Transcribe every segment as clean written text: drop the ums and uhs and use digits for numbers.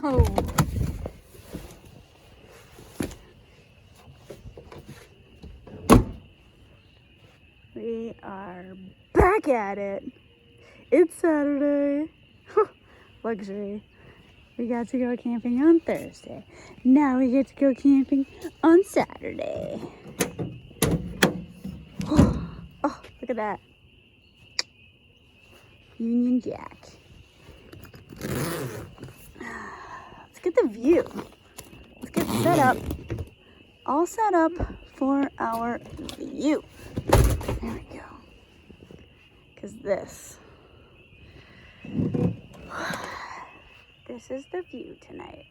Oh. We are back at it. It's Saturday. Luxury. We got to go camping on Thursday. Now we get to go camping on Saturday. Oh, look at that. Union Jack. Let's get the view. Let's get set up. All set up for our view. There we go. Because this is the view tonight.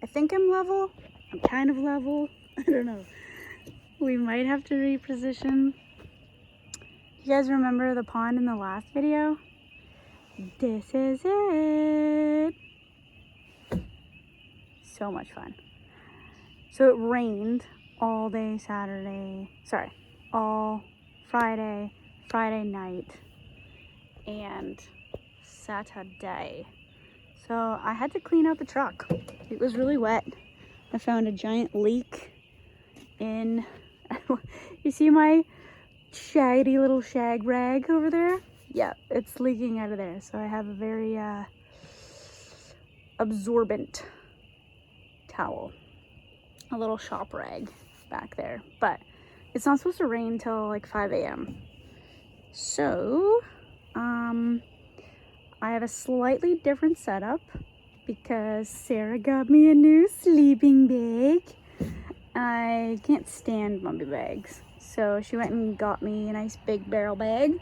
I think I'm level. I'm kind of level. I don't know. We might have to reposition. You guys remember the pond in the last video? This is it. So much fun. So it rained all day Saturday. Sorry, all Friday night, and Saturday. So I had to clean out the truck. It was really wet. I found a giant leak in, you see my shaggy little shag rag over there? Yeah, it's leaking out of there. So I have a very absorbent towel, a little shop rag back there. But it's not supposed to rain till like 5 a.m. So, I have a slightly different setup because Sarah got me a new sleeping bag. I can't stand mummy bags. So she went and got me a nice big barrel bag,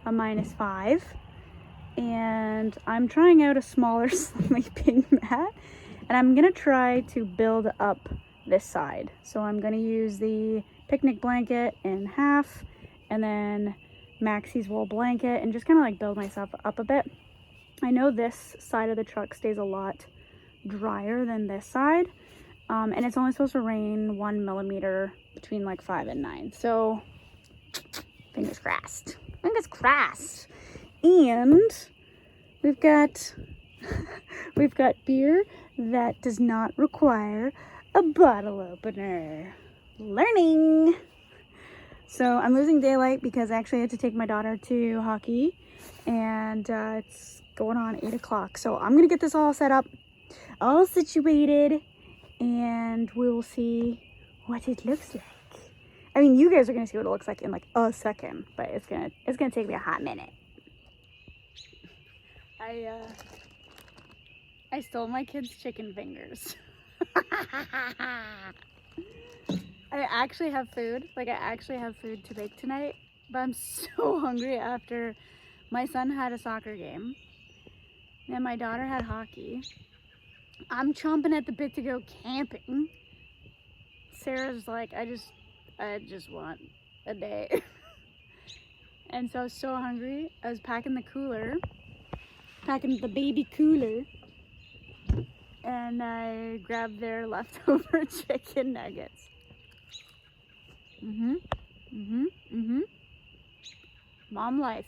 a -5. And I'm trying out a smaller sleeping mat. And I'm gonna try to build up this side. So I'm gonna use the picnic blanket in half and then Maxie's wool blanket and just kind of like build myself up a bit. I know this side of the truck stays a lot drier than this side, and it's only supposed to rain 1 millimeter between like 5 and 9. So fingers crossed. Fingers crossed. And we've got beer that does not require a bottle opener. Learning. So I'm losing daylight because I actually had to take my daughter to hockey, and it's going on 8 o'clock. So I'm gonna get this all set up, all situated, and we'll see what it looks like. I mean, you guys are gonna see what it looks like in like a second, but it's gonna take me a hot minute. I stole my kids' chicken fingers. I actually have food. Like, I actually have food to bake tonight. But I'm so hungry after my son had a soccer game. And my daughter had hockey. I'm chomping at the bit to go camping. Sarah's like, I just want a day. And so I was so hungry. I was packing the baby cooler. And I grabbed their leftover chicken nuggets. Mom life.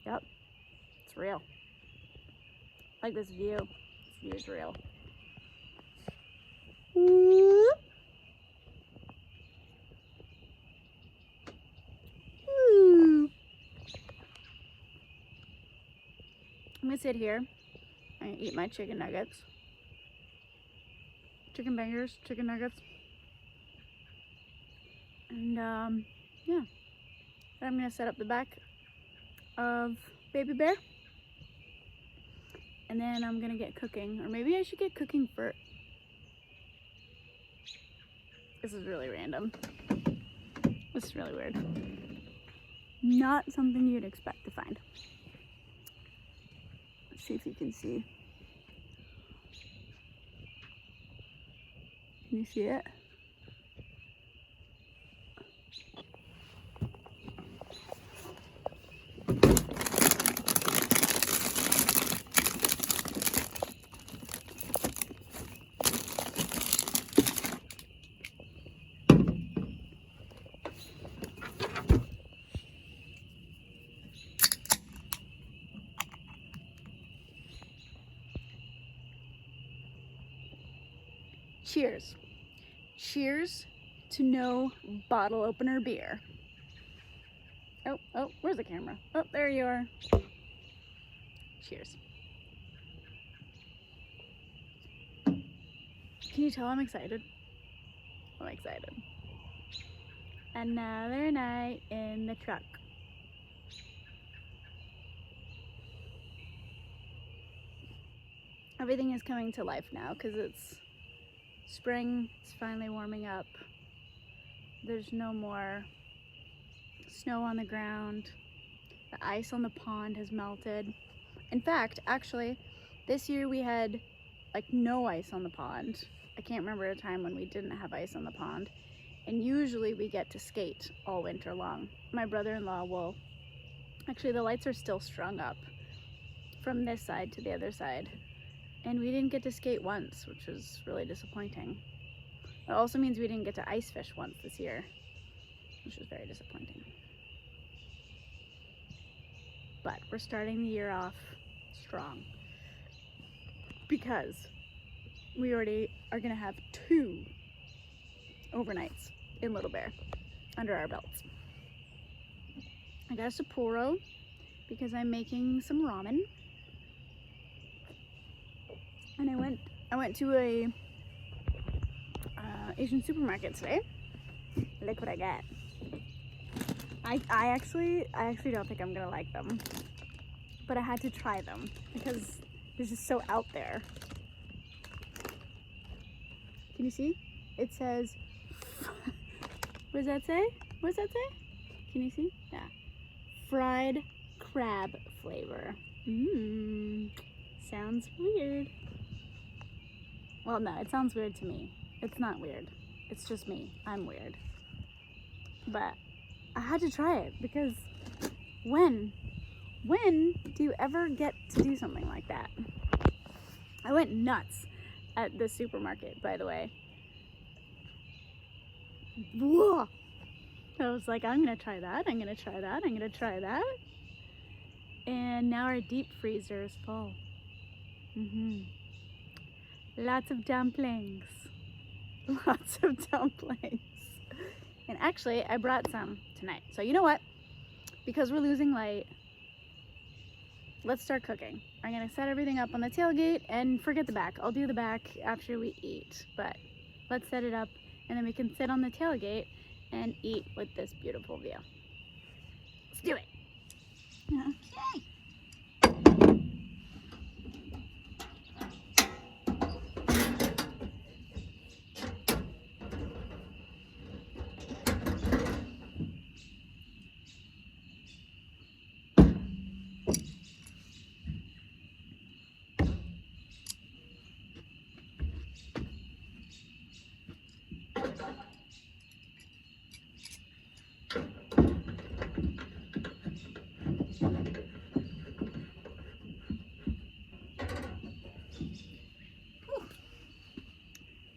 Yep. It's real. Like this view. This view is real. I'm gonna sit here and eat my chicken nuggets. Chicken bangers, chicken nuggets. And yeah. Then I'm gonna set up the back of Baby Bear. And then I'm gonna get cooking. Or maybe I should get cooking first. This is really random. This is really weird. Not something you'd expect to find. Let's see if you can see. Can you see it? Cheers. Cheers to no bottle opener beer. Oh, where's the camera? Oh, there you are. Cheers. Can you tell I'm excited? I'm excited. Another night in the truck. Everything is coming to life now because it's spring. It's finally warming up. There's no more snow on the ground. The ice on the pond has melted. In fact, actually, this year we had like no ice on the pond. I can't remember a time when we didn't have ice on the pond. And usually we get to skate all winter long. My brother-in-law will, actually the lights are still strung up from this side to the other side. And we didn't get to skate once, which was really disappointing. It also means we didn't get to ice fish once this year, which was very disappointing. But we're starting the year off strong because we already are gonna have 2 overnights in Little Bear under our belts. I got a Sapporo because I'm making some ramen. And I went to a Asian supermarket today. Look what I got. I actually don't think I'm gonna like them, but I had to try them because it's just so out there. Can you see? It says, what does that say? What does that say? Can you see? Yeah. Fried crab flavor. Sounds weird. Well, no, it sounds weird to me. It's not weird. It's just me. I'm weird. But I had to try it because when do you ever get to do something like that? I went nuts at the supermarket, by the way. Whoa! I was like, I'm gonna try that, I'm gonna try that, I'm gonna try that. And now our deep freezer is full. Lots of dumplings. Lots of dumplings. And actually, I brought some tonight. So you know what? Because we're losing light, let's start cooking. I'm gonna set everything up on the tailgate and forget the back. I'll do the back after we eat, but let's set it up and then we can sit on the tailgate and eat with this beautiful view. Let's do it. Okay.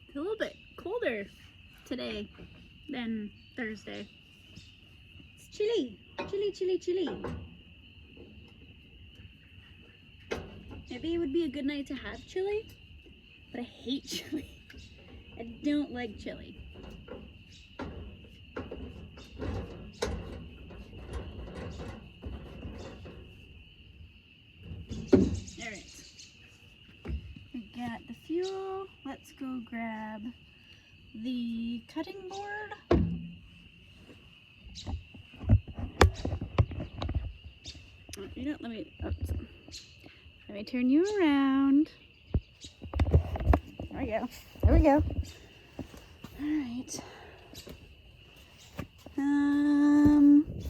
It's a little bit colder today than Thursday. It's chilly, chilly, chilly, chilly. Maybe it would be a good night to have chili, but I hate chili. I don't like chili. Alright. We got the fuel. Let's go grab the cutting board. Oh, you know, let me turn you around. There we go. There we go. Alright.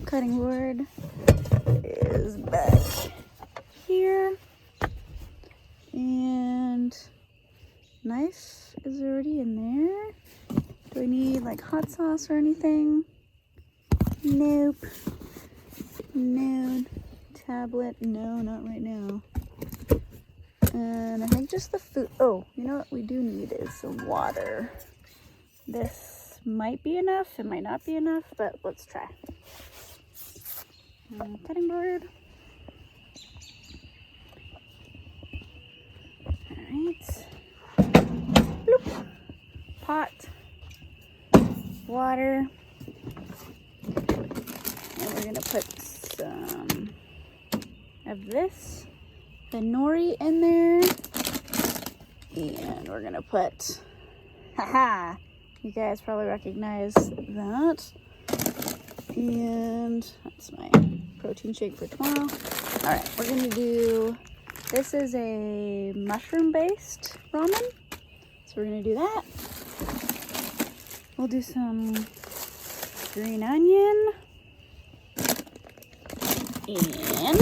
Cutting board is back here. And knife is already in there. Do I need like hot sauce or anything? Nope. No. Tablet? No, not right now. And I think just the food. Oh, you know what we do need is some water. This might be enough. It might not be enough, but let's try. Cutting board. Alright. Bloop. water. And we're gonna put some of this, the nori in there. And we're gonna put, haha, you guys probably recognize that. And that's my protein shake for tomorrow. All right, we're gonna do, this is a mushroom-based ramen. So we're gonna do that. We'll do some green onion and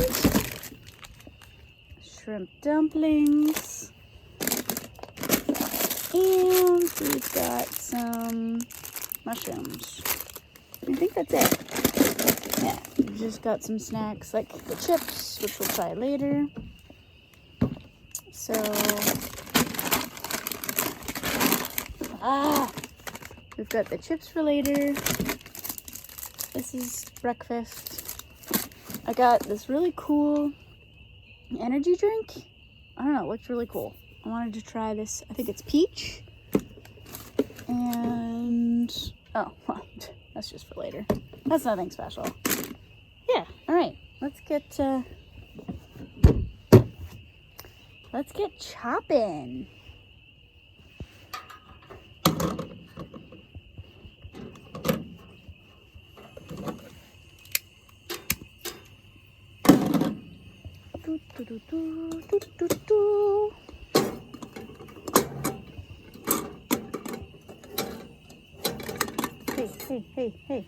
shrimp dumplings. And we've got some mushrooms. I think that's it. Yeah, we've just got some snacks like the chips, which we'll try later. So, we've got the chips for later. This is breakfast. I got this really cool energy drink. I don't know, it looks really cool. I wanted to try this. I think it's peach. And, oh, well, that's just for later. That's nothing special. Yeah, all right. Let's get chopping. Hey.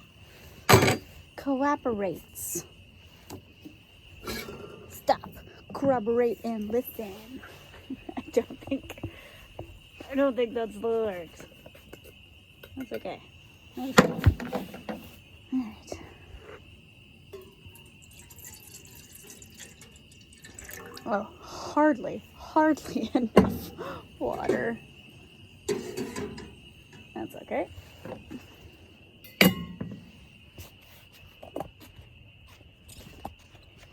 Cooperates. Stop. Corroborate and listen. I don't think that's the words. That's okay. Alright. Well, hardly enough water. That's okay.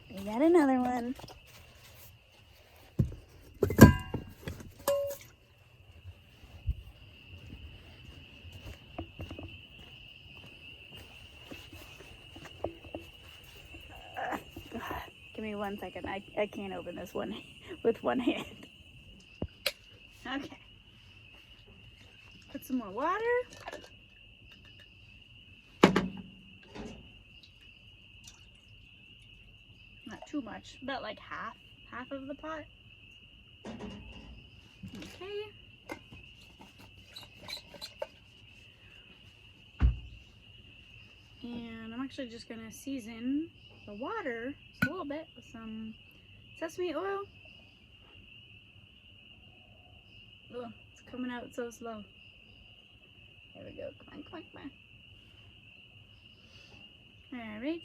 We got another one. Give me 1 second. I can't open this one with one hand. Okay. Put some more water. Not too much, about like half of the pot. Okay. And I'm actually just gonna season the water just a little bit with some sesame oil. Oh, it's coming out so slow. There we go. Come on. All right.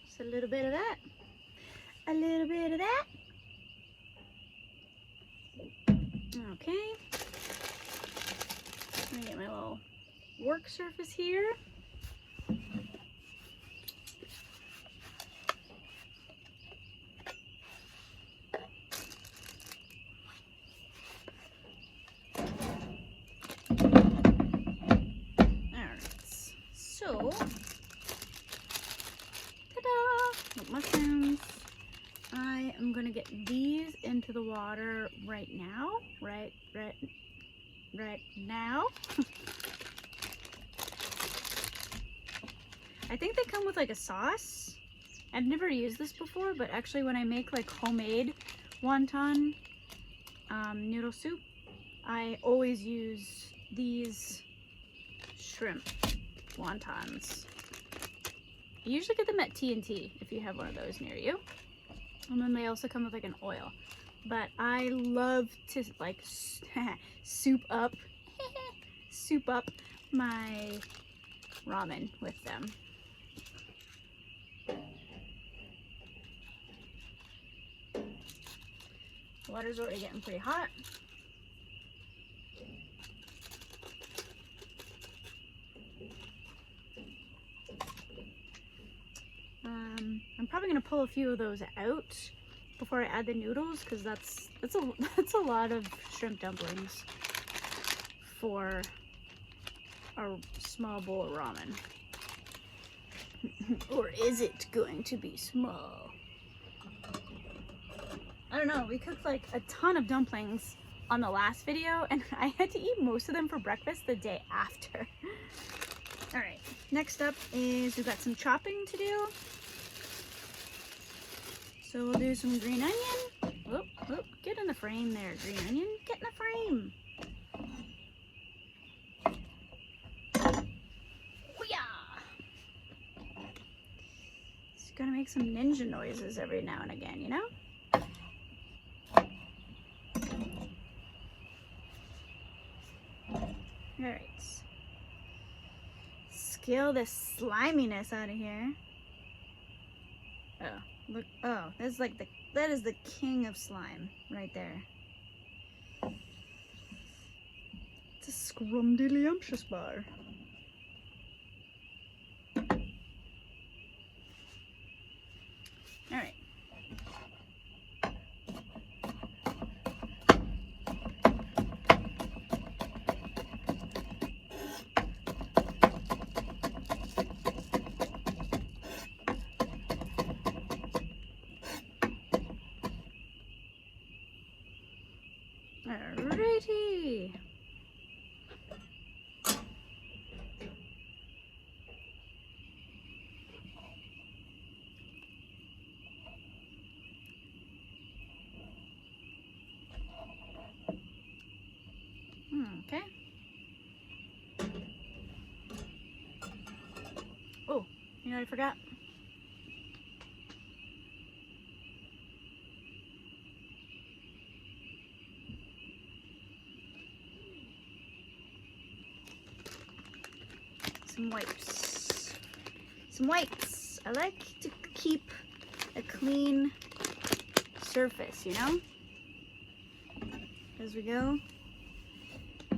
Just a little bit of that. A little bit of that. Okay. Let me get my little work surface here. So, ta-da! Mushrooms. I am gonna get these into the water right now. Right now. I think they come with like a sauce. I've never used this before, but actually when I make like homemade wonton noodle soup, I always use these shrimp wontons. You usually get them at T&T if you have one of those near you. And then they also come with like an oil. But I love to like soup up my ramen with them. The water's already getting pretty hot. I'm probably gonna pull a few of those out before I add the noodles, because that's a lot of shrimp dumplings for a small bowl of ramen. Or is it going to be small? I don't know. We cooked like a ton of dumplings on the last video, and I had to eat most of them for breakfast the day after. All right, next up is we've got some chopping to do. So we'll do some green onion. Whoop, whoop, get in the frame there, green onion. Get in the frame. Just gotta make some ninja noises every now and again, you know? Alright. Scale this sliminess out of here. Oh, look. Oh, that's like that is the king of slime right there. It's a scrumdiddlyumptious bar. Alright. Alrighty. Okay. Oh, you know what I forgot? Some wipes. Some wipes. I like to keep a clean surface, you know? As we go.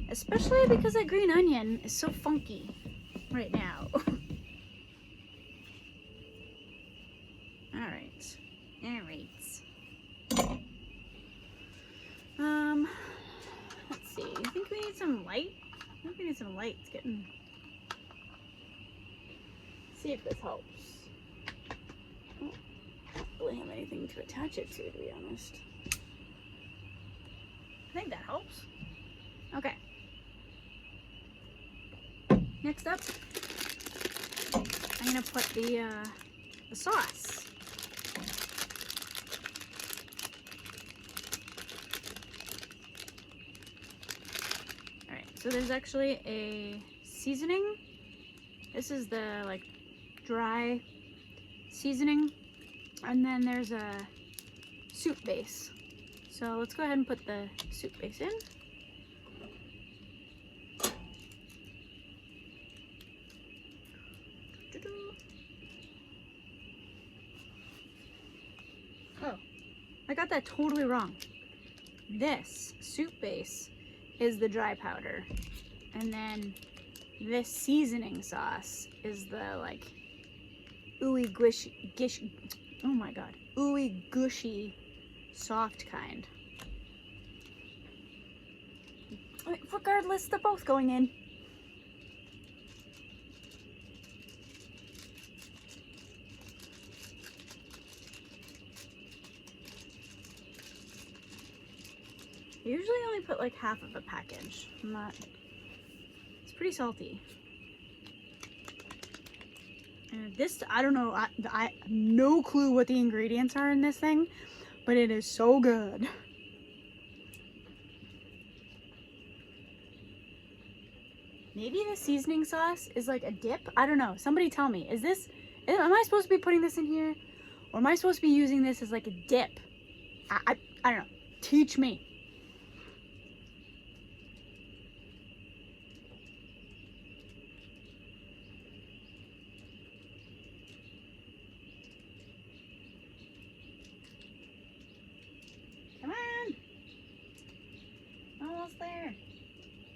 Especially because that green onion is so funky right now. Alright. Alright. Let's see. I think we need some light. I think we need some light. It's getting... See if this helps. I don't really have anything to attach it to be honest. I think that helps. Okay. Next up, I'm gonna put the sauce. All right. So there's actually a seasoning. This is the like dry seasoning, and then there's a soup base. So let's go ahead and put the soup base in. Oh, I got that totally wrong. This soup base is the dry powder, and then this seasoning sauce is the like ooey oh my god, ooey gushy soft kind. Regardless, they're both going in. I usually only put like half of a package. It's pretty salty. And this, I don't know, I have no clue what the ingredients are in this thing, but it is so good. Maybe the seasoning sauce is like a dip? I don't know. Somebody tell me. Am I supposed to be putting this in here? Or am I supposed to be using this as like a dip? I don't know. Teach me. Come on. Almost there.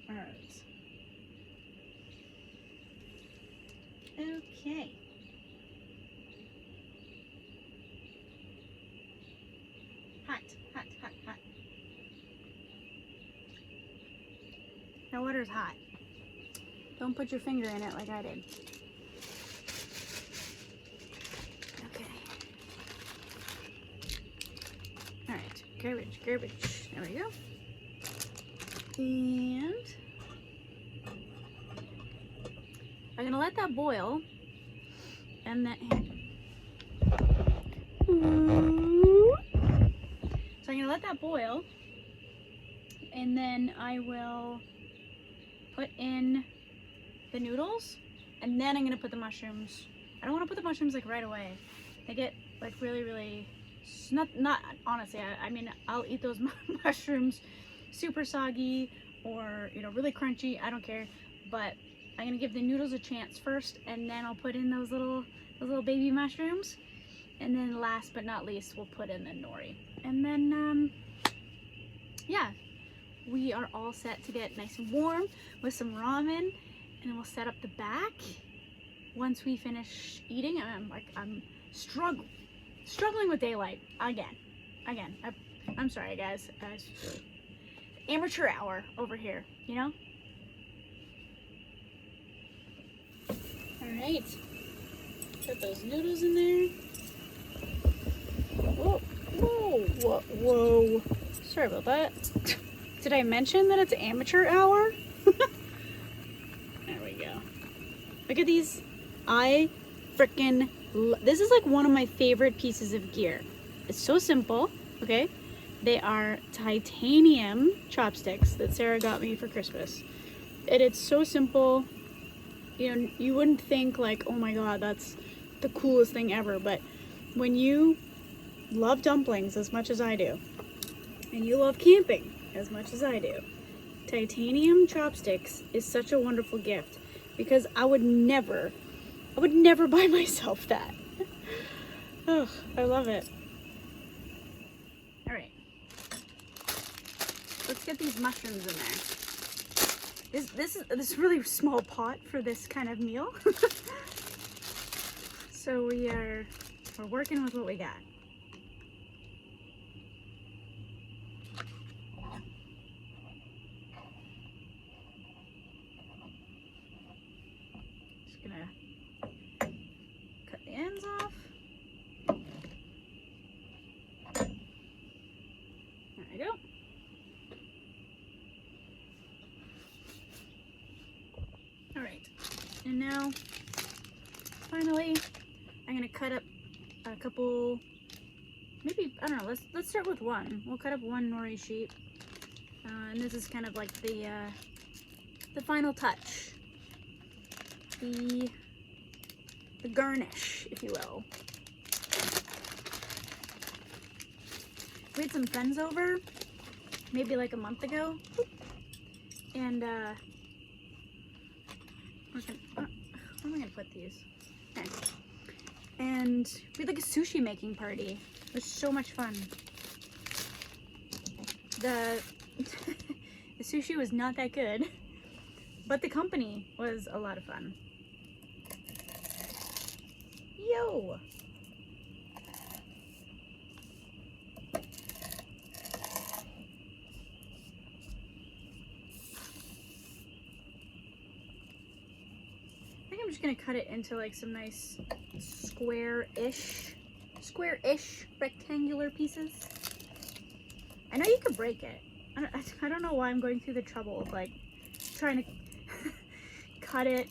All right. Okay. Hot, hot, hot, hot. That water's hot. Don't put your finger in it like I did. Okay. Alright, garbage, garbage. There we go. And I'm gonna let that boil. And then so I'm gonna let that boil, and then I will put in the noodles, and then I'm gonna put the mushrooms. I don't want to put the mushrooms like right away. They get like really not honestly. I mean, I'll eat those mushrooms super soggy or, you know, really crunchy. I don't care, but I'm gonna give the noodles a chance first, and then I'll put in those little baby mushrooms, and then last but not least we'll put in the nori, and then yeah, we are all set to get nice and warm with some ramen, and then we'll set up the back once we finish eating. I'm struggling with daylight again. I'm sorry guys. Amateur hour over here, you know. All right, put those noodles in there. Whoa. Sorry about that. Did I mention that it's amateur hour? There we go. Look at these. This is like one of my favorite pieces of gear. It's so simple, okay? They are titanium chopsticks that Sarah got me for Christmas. And it's so simple. You know, you wouldn't think like, oh my god, that's the coolest thing ever. But when you love dumplings as much as I do, and you love camping as much as I do, titanium chopsticks is such a wonderful gift, because I would never buy myself that. Oh, I love it. All right, let's get these mushrooms in there. This really small pot for this kind of meal. So we're working with what we got. Just gonna cut the ends off. There we go. All right, and now finally I'm gonna cut up a couple, maybe, I don't know, let's start with one. We'll cut up one nori sheet, and this is kind of like the final touch, the garnish, if you will. We had some friends over maybe like a month ago, and where am I gonna put these? Okay. And we had like a sushi making party. It was so much fun. The the sushi was not that good, but the company was a lot of fun. Yo! I'm just gonna cut it into like some nice square-ish rectangular pieces. I know you could break it. I don't know why I'm going through the trouble of like trying to cut it,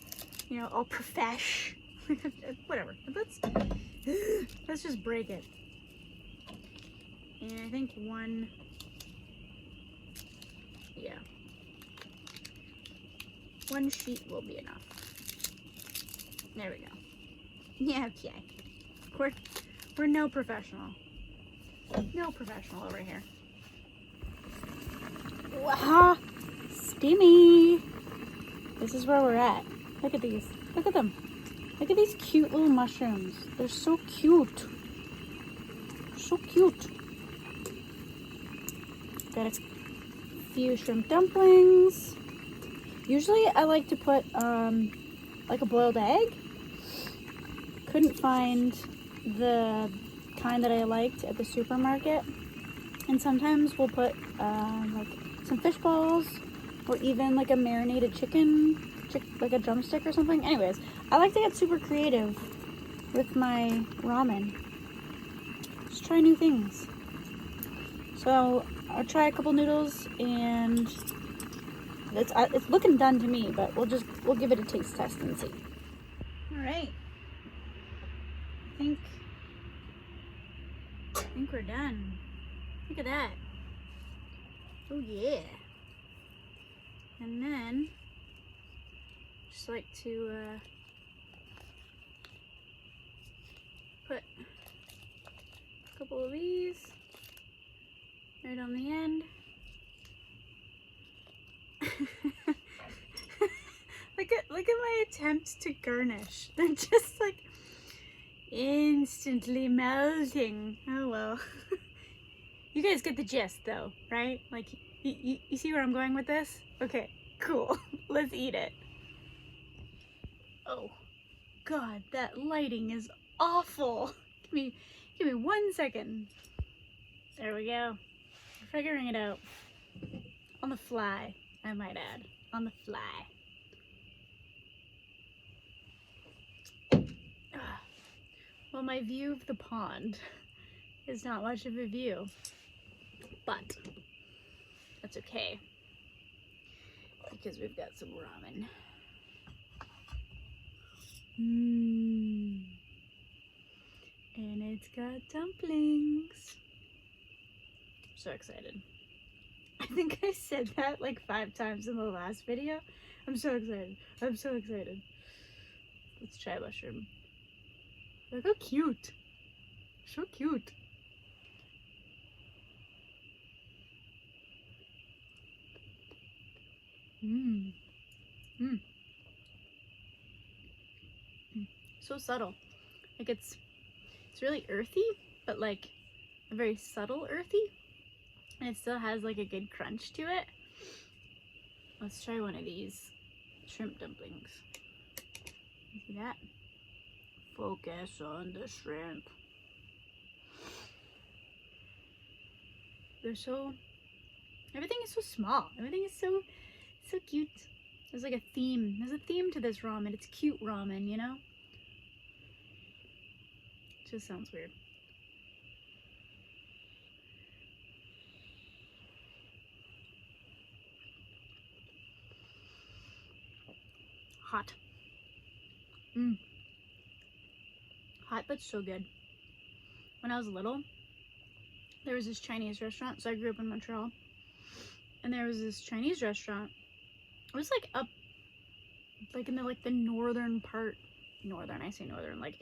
you know, all profesh. Whatever. Let's just break it. And I think one sheet will be enough. There we go. Yeah, okay. We're no professional. No professional over here. Wow, steamy. This is where we're at. Look at these. Look at them. Look at these cute little mushrooms. They're so cute. So cute. Got a few shrimp dumplings. Usually I like to put like a boiled egg. Couldn't find the kind that I liked at the supermarket, and sometimes we'll put like some fish balls, or even like a marinated chicken like a drumstick or something. Anyways, I like to get super creative with my ramen. Just try new things. So I'll try a couple noodles, and it's looking done to me, but we'll give it a taste test and see. All right, I think we're done. Look at that. Oh yeah. And then just like to put a couple of these right on the end. Look at my attempt to garnish. They're just like instantly melting. Oh well. You guys get the gist though, right? Like, you see where I'm going with this? Okay, cool. Let's eat it. Oh God, that lighting is awful. Give me 1 second. There we go. We're figuring it out. On the fly, I might add. On the fly. Well, my view of the pond is not much of a view, but that's okay because we've got some ramen. And it's got dumplings. I'm so excited. I think I said that like 5 times in the last video. I'm so excited. I'm so excited. Let's try mushroom. Look how cute. So cute. So subtle. Like it's really earthy, but like a very subtle earthy. And it still has like a good crunch to it. Let's try one of these shrimp dumplings. You see that? Focus on the shrimp. Everything is so small. Everything is so cute. There's like a theme. There's a theme to this ramen. It's cute ramen, you know? It just sounds weird. Hot. Hot, but so good. When I was little, there was this Chinese restaurant. So I grew up in Montreal. And there was this Chinese restaurant. It was like up, like in the northern part. Northern, I say northern. Like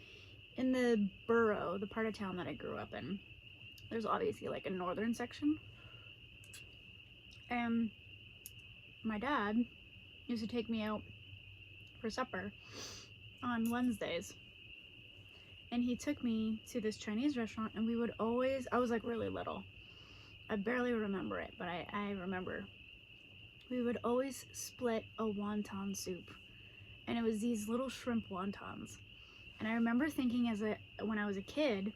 in the borough, the part of town that I grew up in. There's obviously like a northern section. And my dad used to take me out for supper on Wednesdays. And he took me to this Chinese restaurant, and we would always, I was like really little. I barely remember it, but I remember. We would always split a wonton soup. And it was these little shrimp wontons. And I remember thinking when I was a kid,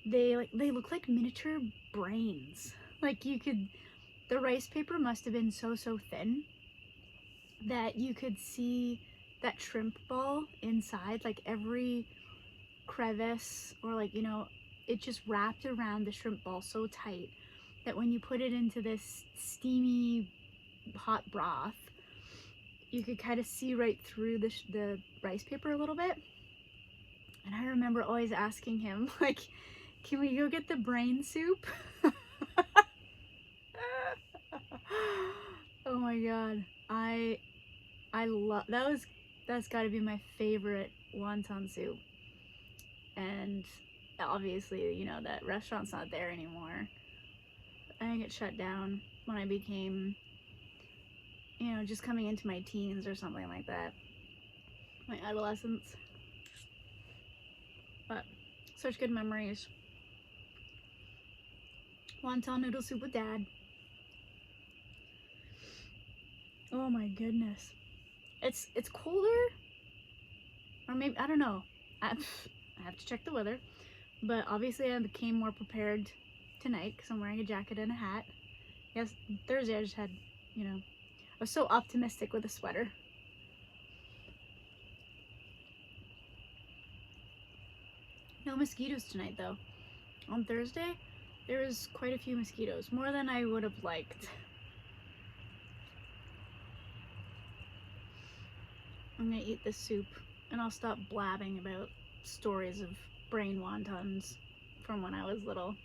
they look like miniature brains. Like the rice paper must have been so thin that you could see that shrimp ball inside, like every crevice, or like, you know, it just wrapped around the shrimp ball so tight that when you put it into this steamy hot broth, you could kind of see right through the rice paper a little bit. And I remember always asking him, like, can we go get the brain soup? Oh my God. I love, that's gotta be my favorite wonton soup. And obviously, you know, that restaurant's not there anymore. I think it shut down when I became, you know, just coming into my teens or something like that. My adolescence. But such good memories. Wonton noodle soup with Dad. Oh my goodness. It's colder, or maybe, I don't know. I have to check the weather, but obviously I became more prepared tonight because I'm wearing a jacket and a hat. Yes, Thursday I just had, you know, I was so optimistic with a sweater. No mosquitoes tonight though. On Thursday, there was quite a few mosquitoes, more than I would have liked. I'm gonna eat this soup and I'll stop blabbing about stories of brain wontons from when I was little.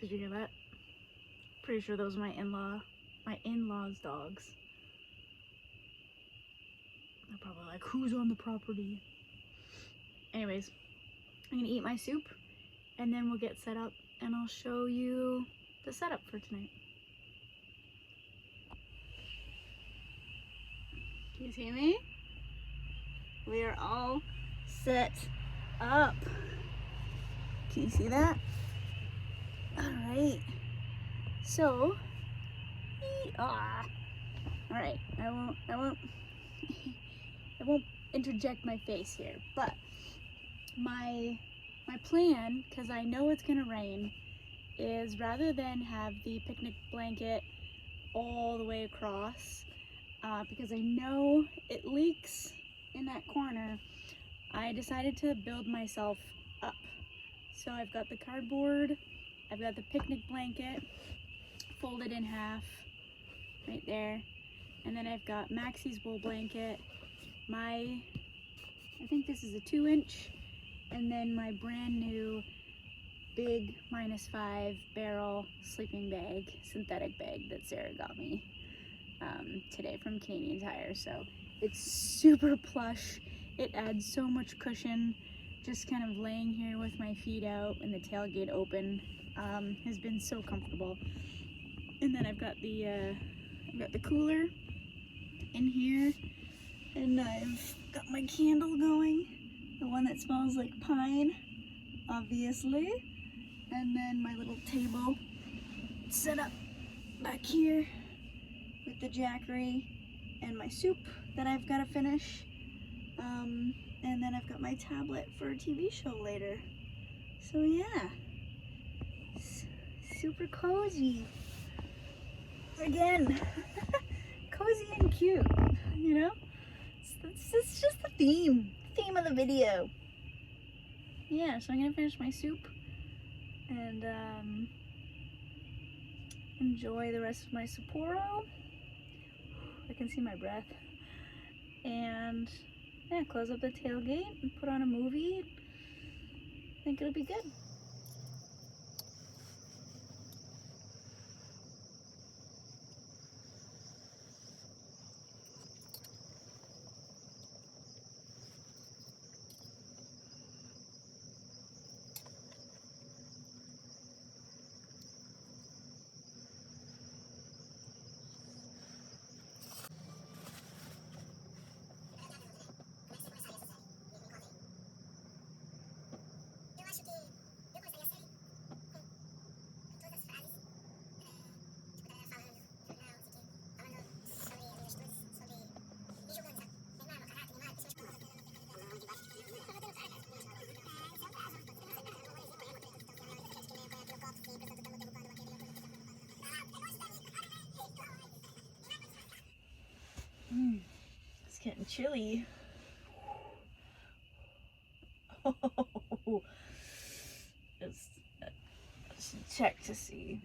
Did you hear that? Pretty sure those are my in-laws' dogs. They're probably like, who's on the property? Anyways, I'm gonna eat my soup and then we'll get set up and I'll show you the setup for tonight. Can you see me? We are all set up. Can you see that? All right. So, all right. I won't interject my face here, but my plan, because I know it's gonna rain, is rather than have the picnic blanket all the way across, because I know it leaks in that corner, I decided to build myself up. So I've got the cardboard, I've got the picnic blanket folded in half right there, and then I've got Maxie's wool blanket, I think this is a 2-inch, and then my brand new big -5 barrel sleeping bag, synthetic bag that Sarah got me today from Canadian Tire. So it's super plush. It adds so much cushion. Just kind of laying here with my feet out and the tailgate open has been so comfortable. And then I've got the cooler in here, and I've got my candle going, the one that smells like pine, obviously. And then my little table set up back here with the jackery and my soup that I've got to finish. And then I've got my tablet for a TV show later. So yeah, super cozy. Again, cozy and cute, you know? It's just the theme of the video. Yeah, so I'm gonna finish my soup and enjoy the rest of my Sapporo. I can see my breath. And yeah, close up the tailgate and put on a movie. I think it'll be good. It's getting chilly. Let's check to see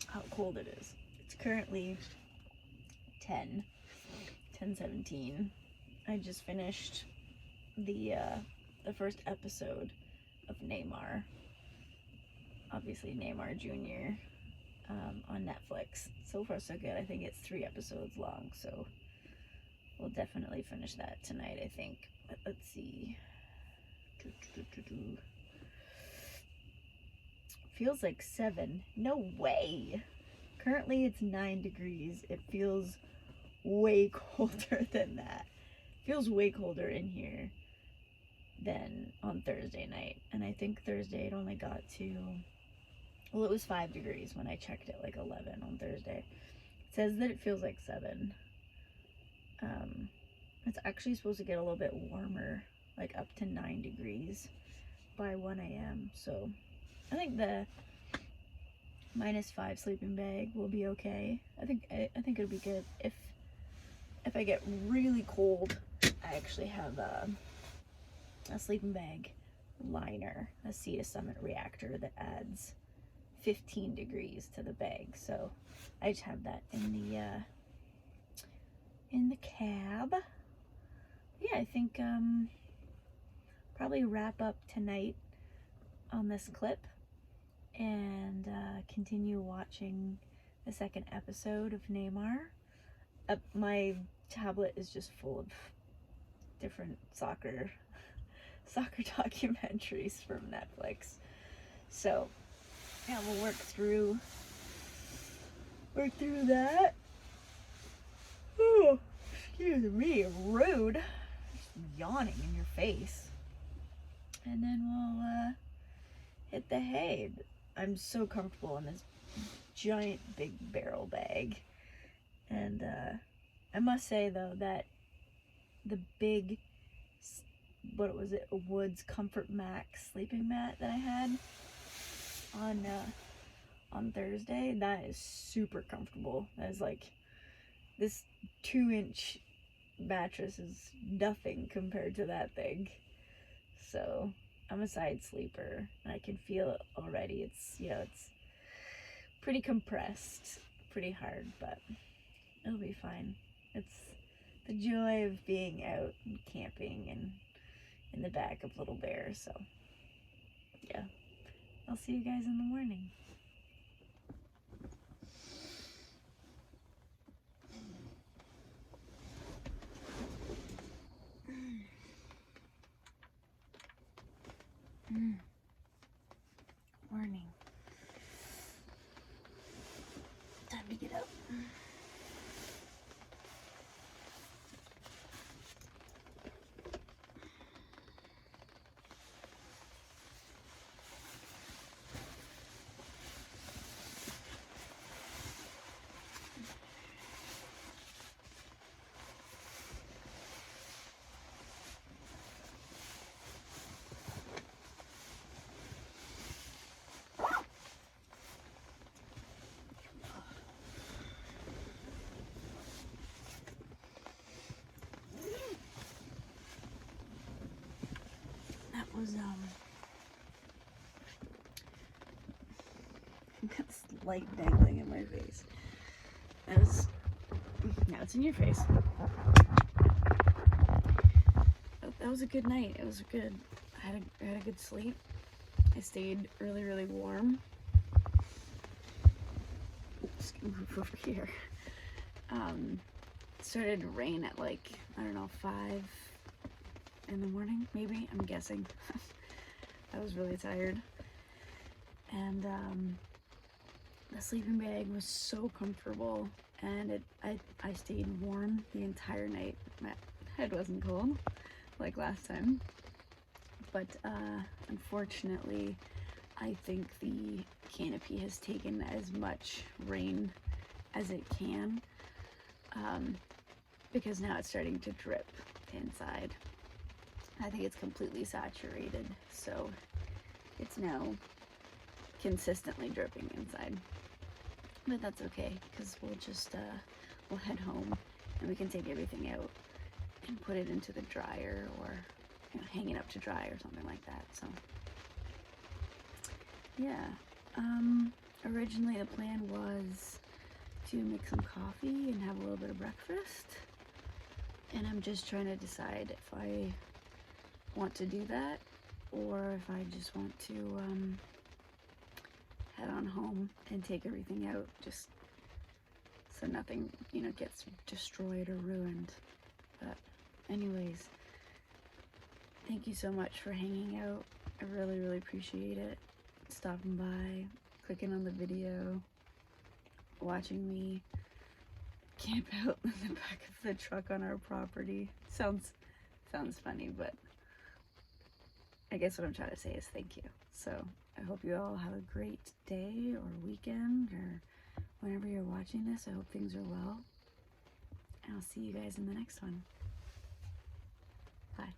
how cold it is. It's currently 10:17. I just finished the first episode of Neymar. Obviously Neymar Jr. On Netflix. So far so good. I think it's 3 episodes long, so we'll definitely finish that tonight, I think. But let's see. Feels like 7. No way. Currently it's 9 degrees. It feels way colder than that. Feels way colder in here than on Thursday night. And I think Thursday it only got to, well, it was 5 degrees when I checked it, like 11 on Thursday. It says that it feels like 7. It's actually supposed to get a little bit warmer, like up to 9 degrees by 1 a.m. So I think the -5 sleeping bag will be okay. I think it'll be good. If I get really cold, I I actually have a sleeping bag liner, a Sea to Summit reactor that adds 15 degrees to the bag. So I just have that in the cab. Yeah, I think probably wrap up tonight on this clip and continue watching the second episode of Neymar. My tablet is just full of different soccer documentaries from Netflix. So yeah, we'll work through that. Oh, excuse me, rude. Just yawning in your face. And then we'll hit the hay. I'm so comfortable in this giant big barrel bag. And I must say though that the big, what was it, a Woods Comfort Max sleeping mat that I had on Thursday, that is super comfortable. That is like, this 2-inch mattress is nothing compared to that thing. So I'm a side sleeper and I can feel it already. It's, you know, it's pretty compressed, pretty hard, but it'll be fine. It's the joy of being out and camping and in the back of Little Bear. So yeah, I'll see you guys in the morning. Morning. Time to get up. That was got this light dangling in my face. That was, now it's in your face. That was a good night. It was good. I had a good sleep. I stayed really warm. Just gonna move over here. It started to rain at like, I don't know, 5 in the morning, maybe, I'm guessing. I was really tired. And the sleeping bag was so comfortable, and I stayed warm the entire night. My head wasn't cold like last time, but unfortunately I think the canopy has taken as much rain as it can, because now it's starting to drip inside. I think it's completely saturated, so it's now consistently dripping inside. But that's okay, because we'll just we'll head home and we can take everything out and put it into the dryer, or hang it up to dry or something like that. So yeah, originally the plan was to make some coffee and have a little bit of breakfast, and I'm just trying to decide if I want to do that or if I just want to head on home and take everything out, just so nothing gets destroyed or ruined. But anyways, thank you so much for hanging out. I really appreciate it. Stopping by, clicking on the video, watching me camp out in the back of the truck on our property. Sounds funny, but I guess what I'm trying to say is thank you. So I hope you all have a great day or weekend, or whenever you're watching this. I hope things are well, and I'll see you guys in the next one. Bye.